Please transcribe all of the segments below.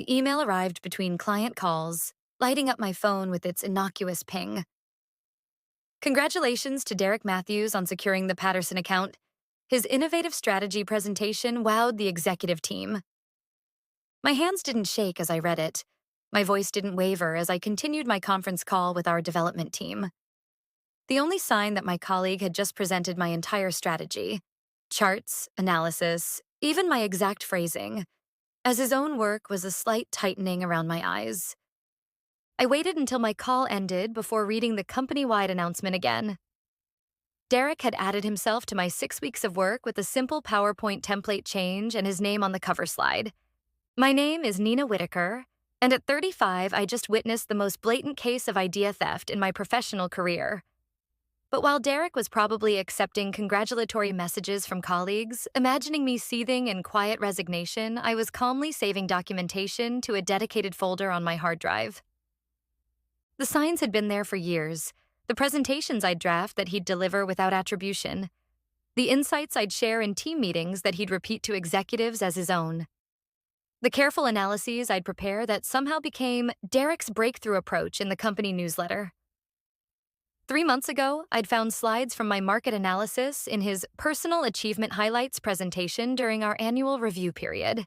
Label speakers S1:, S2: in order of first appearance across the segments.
S1: The email arrived between client calls, lighting up my phone with its innocuous ping. Congratulations to Derek Matthews on securing the Patterson account. His innovative strategy presentation wowed the executive team. My hands didn't shake as I read it. My voice didn't waver as I continued my conference call with our development team. The only sign that my colleague had just presented my entire strategy, charts, analysis, even my exact phrasing, as his own work was a slight tightening around my eyes. I waited until my call ended before reading the company-wide announcement again. Derek had added himself to my 6 weeks of work with a simple PowerPoint template change and his name on the cover slide. My name is Nina Whitaker, and at 35, I just witnessed the most blatant case of idea theft in my professional career. But while Derek was probably accepting congratulatory messages from colleagues, imagining me seething in quiet resignation, I was calmly saving documentation to a dedicated folder on my hard drive. The signs had been there for years, the presentations I'd draft that he'd deliver without attribution, the insights I'd share in team meetings that he'd repeat to executives as his own, the careful analyses I'd prepare that somehow became Derek's breakthrough approach in the company newsletter. 3 months ago, I'd found slides from my market analysis in his Personal Achievement Highlights presentation during our annual review period.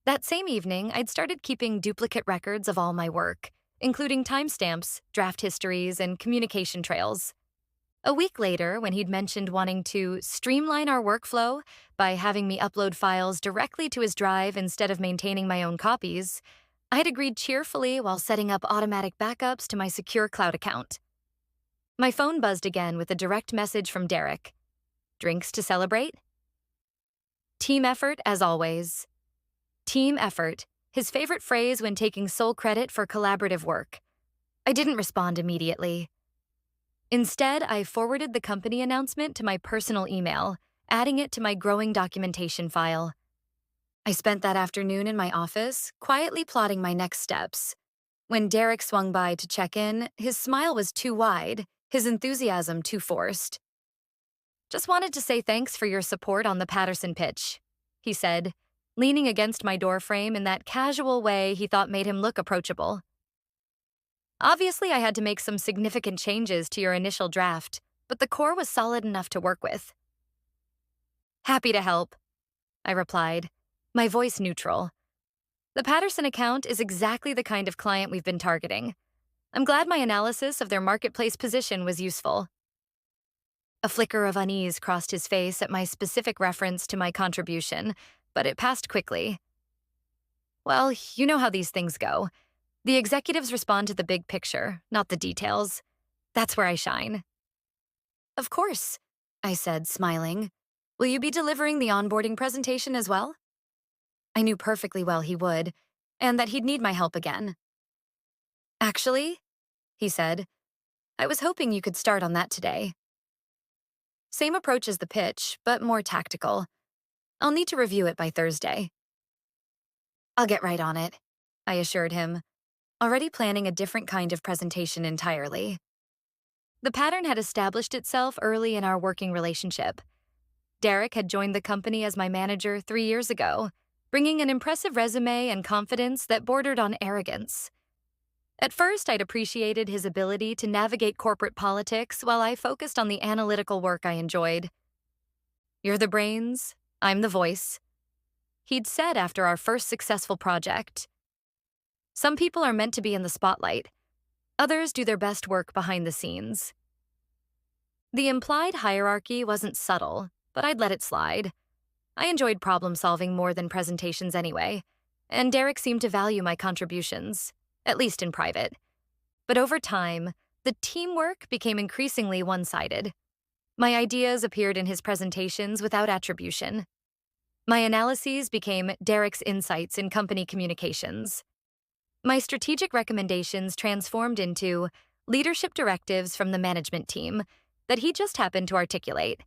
S1: That same evening, I'd started keeping duplicate records of all my work, including timestamps, draft histories, and communication trails. A week later, when he'd mentioned wanting to streamline our workflow by having me upload files directly to his drive instead of maintaining my own copies, I'd agreed cheerfully while setting up automatic backups to my secure cloud account. My phone buzzed again with a direct message from Derek. Drinks to celebrate? Team effort, as always. Team effort, his favorite phrase when taking sole credit for collaborative work. I didn't respond immediately. Instead, I forwarded the company announcement to my personal email, adding it to my growing documentation file. I spent that afternoon in my office, quietly plotting my next steps. When Derek swung by to check in, his smile was too wide, his enthusiasm too forced. "Just wanted to say thanks for your support on the Patterson pitch," he said, leaning against my doorframe in that casual way he thought made him look approachable. "Obviously, I had to make some significant changes to your initial draft, but the core was solid enough to work with." "Happy to help," I replied, my voice neutral. The Patterson account is exactly the kind of client we've been targeting. I'm glad my analysis of their marketplace position was useful. A flicker of unease crossed his face at my specific reference to my contribution, but it passed quickly. "Well, you know how these things go. The executives respond to the big picture, not the details. That's where I shine." "Of course," I said, smiling. "Will you be delivering the onboarding presentation as well?" I knew perfectly well he would, and that he'd need my help again. "Actually," he said, "I was hoping you could start on that today. Same approach as the pitch, but more tactical. I'll need to review it by Thursday." "I'll get right on it," I assured him, already planning a different kind of presentation entirely. The pattern had established itself early in our working relationship. Derek had joined the company as my manager 3 years ago, bringing an impressive resume and confidence that bordered on arrogance. At first, I'd appreciated his ability to navigate corporate politics while I focused on the analytical work I enjoyed. "You're the brains, I'm the voice," he'd said after our first successful project. "Some people are meant to be in the spotlight. Others do their best work behind the scenes." The implied hierarchy wasn't subtle, but I'd let it slide. I enjoyed problem solving more than presentations anyway, and Derek seemed to value my contributions, at least in private. But over time, the teamwork became increasingly one-sided. My ideas appeared in his presentations without attribution. My analyses became Derek's insights in company communications. My strategic recommendations transformed into leadership directives from the management team that he just happened to articulate.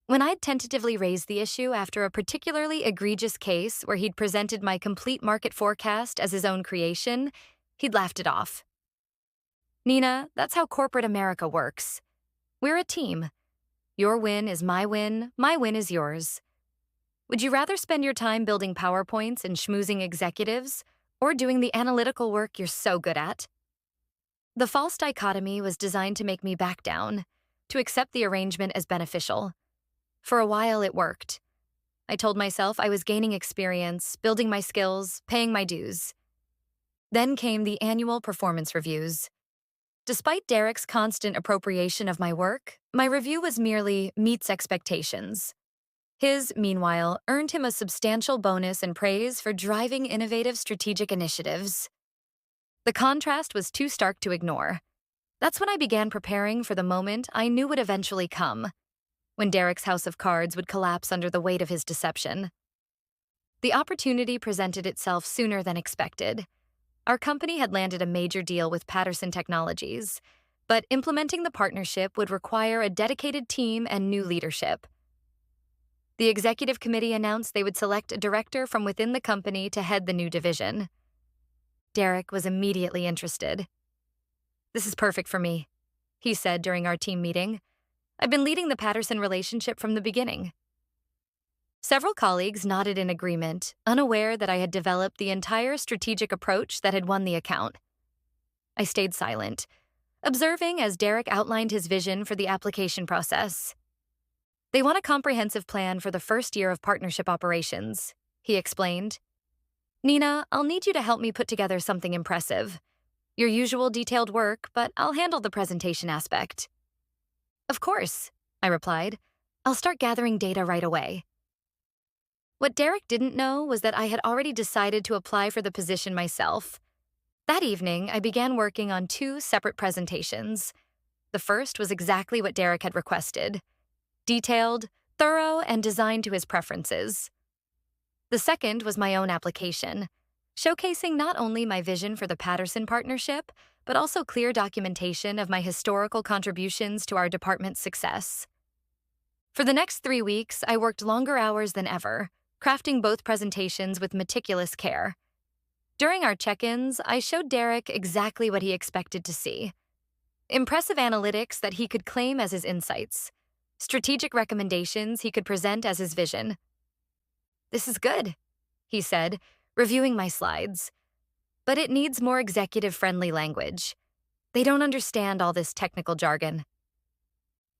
S1: When I'd tentatively raised the issue after a particularly egregious case where he'd presented my complete market forecast as his own creation, he'd laughed it off. "Nina, that's how corporate America works. We're a team. Your win is my win is yours. Would you rather spend your time building PowerPoints and schmoozing executives, or doing the analytical work you're so good at. The false dichotomy was designed to make me back down, to accept the arrangement as beneficial. For a while, it worked. I told myself I was gaining experience, building my skills, paying my dues. Then came the annual performance reviews. Despite Derek's constant appropriation of my work, my review was merely meets expectations. His, meanwhile, earned him a substantial bonus and praise for driving innovative strategic initiatives. The contrast was too stark to ignore. That's when I began preparing for the moment I knew would eventually come, when Derek's house of cards would collapse under the weight of his deception. The opportunity presented itself sooner than expected. Our company had landed a major deal with Patterson Technologies, but implementing the partnership would require a dedicated team and new leadership. The executive committee announced they would select a director from within the company to head the new division. Derek was immediately interested. "This is perfect for me," he said during our team meeting. "I've been leading the Patterson relationship from the beginning." Several colleagues nodded in agreement, unaware that I had developed the entire strategic approach that had won the account. I stayed silent, observing as Derek outlined his vision for the application process. "They want a comprehensive plan for the first year of partnership operations," he explained. "Nina, I'll need you to help me put together something impressive. Your usual detailed work, but I'll handle the presentation aspect." "Of course," I replied. "I'll start gathering data right away." What Derek didn't know was that I had already decided to apply for the position myself. That evening, I began working on 2 separate presentations. The first was exactly what Derek had requested: detailed, thorough, and designed to his preferences. The second was my own application, showcasing not only my vision for the Patterson partnership, but also clear documentation of my historical contributions to our department's success. For the next 3 weeks, I worked longer hours than ever, crafting both presentations with meticulous care. During our check-ins, I showed Derek exactly what he expected to see: impressive analytics that he could claim as his insights, strategic recommendations he could present as his vision. "This is good," he said, reviewing my slides. "But it needs more executive-friendly language. They don't understand all this technical jargon."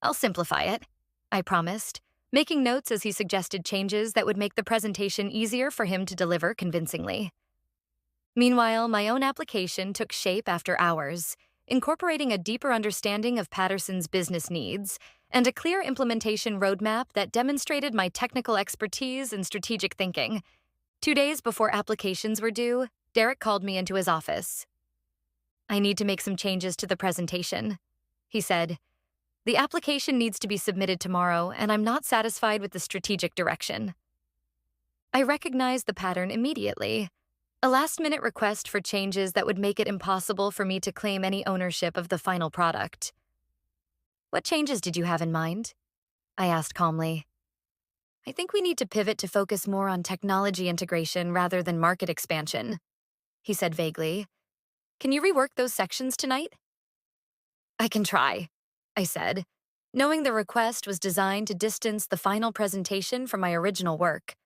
S1: "I'll simplify it," I promised, making notes as he suggested changes that would make the presentation easier for him to deliver convincingly. Meanwhile, my own application took shape after hours, incorporating a deeper understanding of Patterson's business needs and a clear implementation roadmap that demonstrated my technical expertise and strategic thinking. 2 days before applications were due, Derek called me into his office. "I need to make some changes to the presentation," he said. "The application needs to be submitted tomorrow, and I'm not satisfied with the strategic direction." I recognized the pattern immediately: a last-minute request for changes that would make it impossible for me to claim any ownership of the final product. "What changes did you have in mind?" I asked calmly. "I think we need to pivot to focus more on technology integration rather than market expansion," he said vaguely. "Can you rework those sections tonight?" "I can try," I said, knowing the request was designed to distance the final presentation from my original work.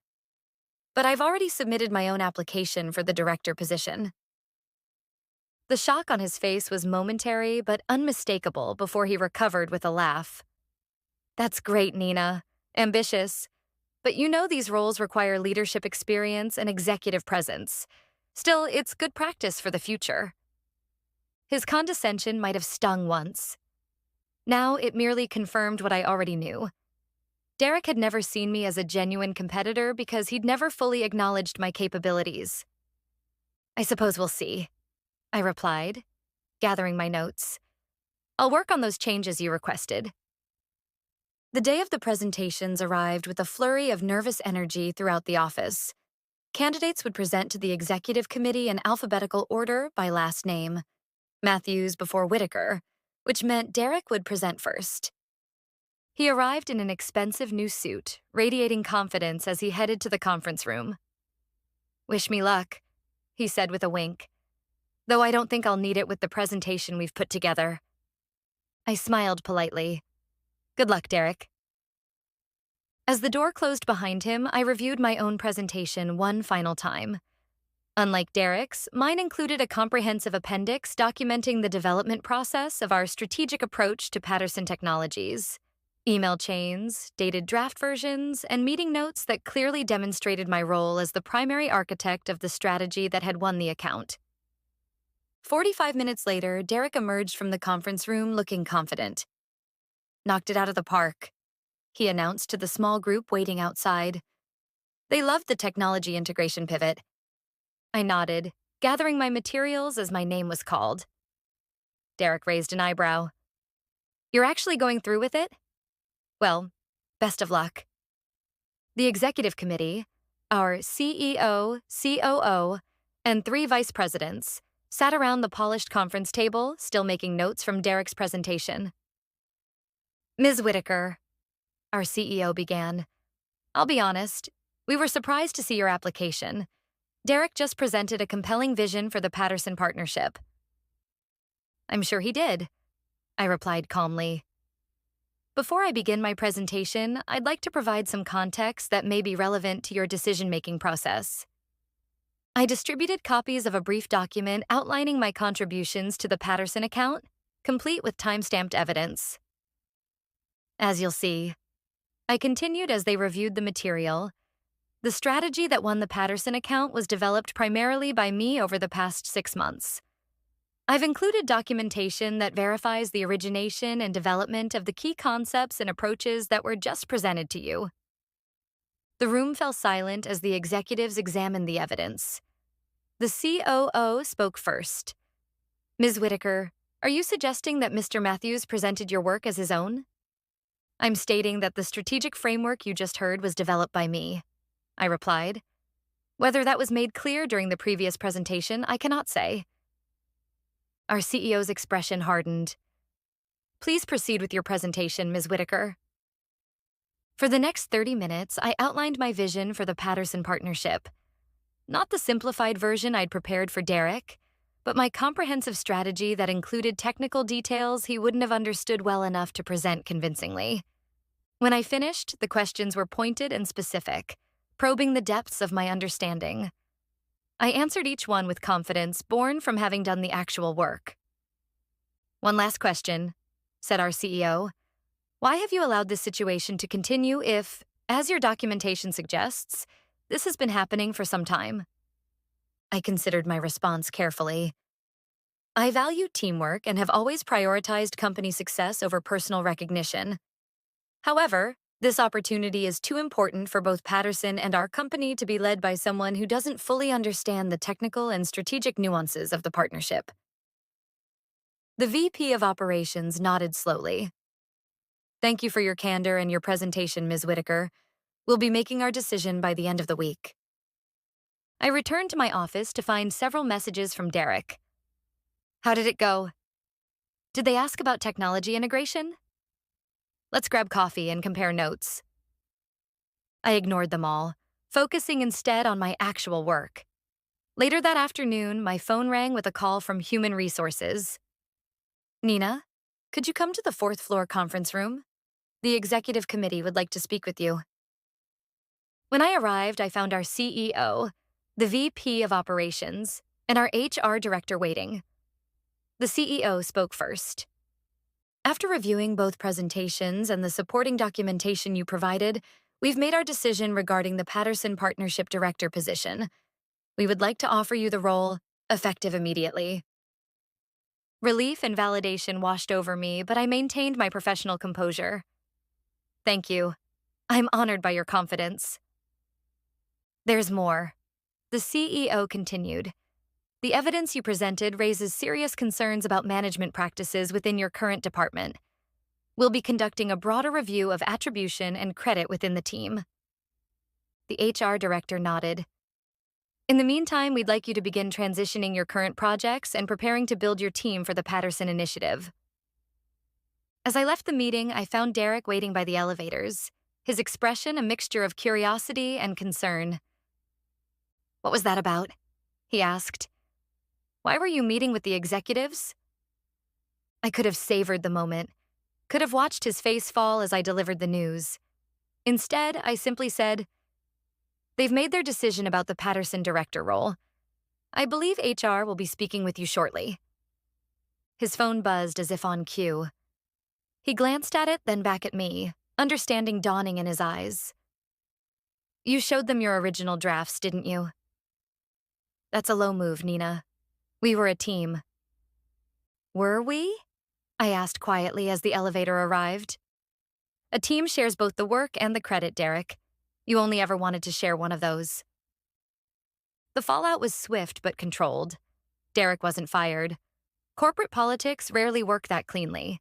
S1: "But I've already submitted my own application for the director position." The shock on his face was momentary but unmistakable before he recovered with a laugh. "That's great, Nina. Ambitious. But you know these roles require leadership experience and executive presence. Still, it's good practice for the future." His condescension might have stung once. Now it merely confirmed what I already knew. Derek had never seen me as a genuine competitor because he'd never fully acknowledged my capabilities. "I suppose we'll see," I replied, gathering my notes. "I'll work on those changes you requested." The day of the presentations arrived with a flurry of nervous energy throughout the office. Candidates would present to the executive committee in alphabetical order by last name, Matthews before Whitaker, which meant Derek would present first. He arrived in an expensive new suit, radiating confidence as he headed to the conference room. "Wish me luck," he said with a wink, "though I don't think I'll need it with the presentation we've put together." I smiled politely. "Good luck, Derek." As the door closed behind him, I reviewed my own presentation one final time. Unlike Derek's, mine included a comprehensive appendix documenting the development process of our strategic approach to Patterson Technologies. Email chains, dated draft versions, and meeting notes that clearly demonstrated my role as the primary architect of the strategy that had won the account. 45 minutes later, Derek emerged from the conference room looking confident. "Knocked it out of the park," he announced to the small group waiting outside. They loved the technology integration pivot. I nodded, gathering my materials as my name was called. Derek raised an eyebrow. "You're actually going through with it? Well, best of luck." The executive committee, our CEO, COO, and 3 vice presidents, sat around the polished conference table, still making notes from Derek's presentation. "Ms. Whitaker," our CEO began, "I'll be honest, we were surprised to see your application. Derek just presented a compelling vision for the Patterson partnership." "I'm sure he did," I replied calmly. "Before I begin my presentation, I'd like to provide some context that may be relevant to your decision-making process." I distributed copies of a brief document outlining my contributions to the Patterson account, complete with time-stamped evidence. "As you'll see," I continued as they reviewed the material, "the strategy that won the Patterson account was developed primarily by me over the past 6 months. I've included documentation that verifies the origination and development of the key concepts and approaches that were just presented to you." The room fell silent as the executives examined the evidence. The COO spoke first. "Ms. Whitaker, are you suggesting that Mr. Matthews presented your work as his own?" "I'm stating that the strategic framework you just heard was developed by me," I replied. "Whether that was made clear during the previous presentation, I cannot say." Our CEO's expression hardened. "Please proceed with your presentation, Ms. Whitaker." For the next 30 minutes, I outlined my vision for the Patterson partnership. Not the simplified version I'd prepared for Derek, but my comprehensive strategy that included technical details he wouldn't have understood well enough to present convincingly. When I finished, the questions were pointed and specific, probing the depths of my understanding. I answered each one with confidence born from having done the actual work. "One last question," said our CEO. "Why have you allowed this situation to continue if, as your documentation suggests, this has been happening for some time?" I considered my response carefully. I value teamwork and have always prioritized company success over personal recognition. However, this opportunity is too important for both Patterson and our company to be led by someone who doesn't fully understand the technical and strategic nuances of the partnership. The VP of Operations nodded slowly. "Thank you for your candor and your presentation, Ms. Whitaker. We'll be making our decision by the end of the week." I returned to my office to find several messages from Derek. "How did it go? Did they ask about technology integration? Let's grab coffee and compare notes." I ignored them all, focusing instead on my actual work. Later that afternoon, my phone rang with a call from Human Resources. "Nina, could you come to the 4th floor conference room? The executive committee would like to speak with you." When I arrived, I found our CEO, the VP of Operations, and our HR director waiting. The CEO spoke first. "After reviewing both presentations and the supporting documentation you provided, we've made our decision regarding the Patterson Partnership Director position. We would like to offer you the role, effective immediately." Relief and validation washed over me, but I maintained my professional composure. "Thank you. I'm honored by your confidence." "There's more," the CEO continued. "The evidence you presented raises serious concerns about management practices within your current department. We'll be conducting a broader review of attribution and credit within the team." The HR director nodded. "In the meantime, we'd like you to begin transitioning your current projects and preparing to build your team for the Patterson Initiative." As I left the meeting, I found Derek waiting by the elevators, his expression a mixture of curiosity and concern. "What was that about?" he asked. "Why were you meeting with the executives?" I could have savored the moment, could have watched his face fall as I delivered the news. Instead, I simply said, "They've made their decision about the Patterson director role. I believe HR will be speaking with you shortly. His phone buzzed as if on cue. He glanced at it, then back at me, understanding dawning in his eyes. You showed them your original drafts, didn't you? That's a low move, Nina. We were a team. Were we? I asked quietly as the elevator arrived. A team shares both the work and the credit, Derek. You only ever wanted to share one of those. The fallout was swift but controlled. Derek wasn't fired. Corporate politics rarely work that cleanly.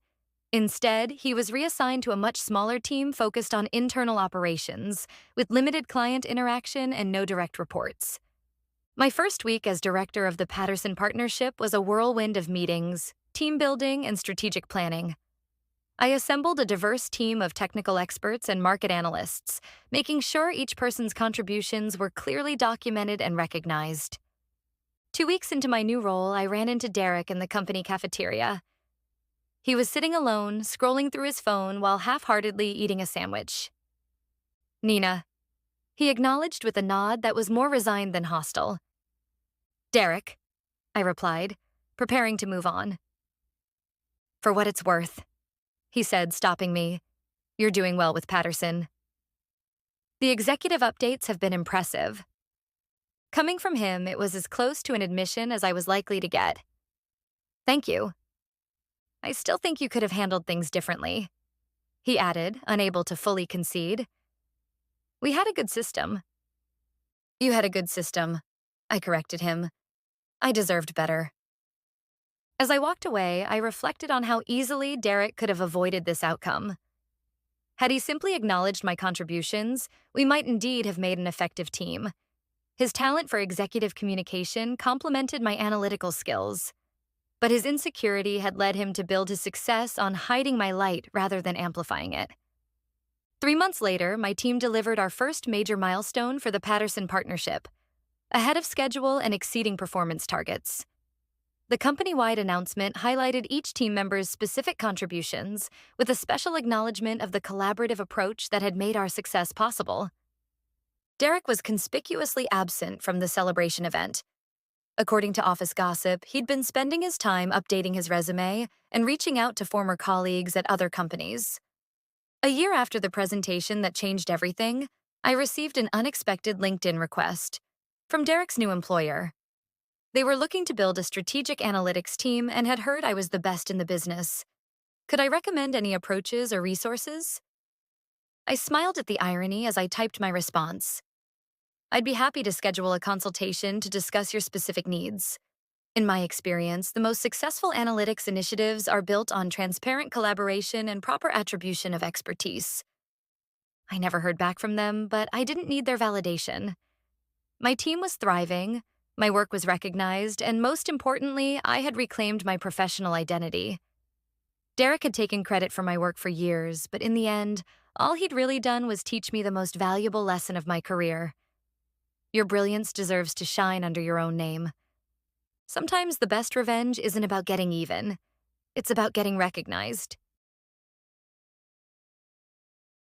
S1: Instead, he was reassigned to a much smaller team focused on internal operations, with limited client interaction and no direct reports. My first week as director of the Patterson Partnership was a whirlwind of meetings, team building, and strategic planning. I assembled a diverse team of technical experts and market analysts, making sure each person's contributions were clearly documented and recognized. 2 weeks into my new role, I ran into Derek in the company cafeteria. He was sitting alone, scrolling through his phone while half-heartedly eating a sandwich. Nina. He acknowledged with a nod that was more resigned than hostile. Derek, I replied, preparing to move on. For what it's worth, he said, stopping me. You're doing well with Patterson. The executive updates have been impressive. Coming from him, it was as close to an admission as I was likely to get. Thank you. I still think you could have handled things differently, he added, unable to fully concede. We had a good system. You had a good system, I corrected him. I deserved better. As I walked away, I reflected on how easily Derek could have avoided this outcome. Had he simply acknowledged my contributions, we might indeed have made an effective team. His talent for executive communication complemented my analytical skills, but his insecurity had led him to build his success on hiding my light rather than amplifying it. 3 months later, my team delivered our first major milestone for the Patterson Partnership, ahead of schedule and exceeding performance targets. The company-wide announcement highlighted each team member's specific contributions with a special acknowledgement of the collaborative approach that had made our success possible. Derek was conspicuously absent from the celebration event. According to office gossip, he'd been spending his time updating his resume and reaching out to former colleagues at other companies. A year after the presentation that changed everything, I received an unexpected LinkedIn request from Derek's new employer. They were looking to build a strategic analytics team and had heard I was the best in the business. Could I recommend any approaches or resources? I smiled at the irony as I typed my response. I'd be happy to schedule a consultation to discuss your specific needs. In my experience, the most successful analytics initiatives are built on transparent collaboration and proper attribution of expertise. I never heard back from them, but I didn't need their validation. My team was thriving, my work was recognized, and most importantly, I had reclaimed my professional identity. Derek had taken credit for my work for years, but in the end, all he'd really done was teach me the most valuable lesson of my career. Your brilliance deserves to shine under your own name. Sometimes the best revenge isn't about getting even. It's about getting recognized.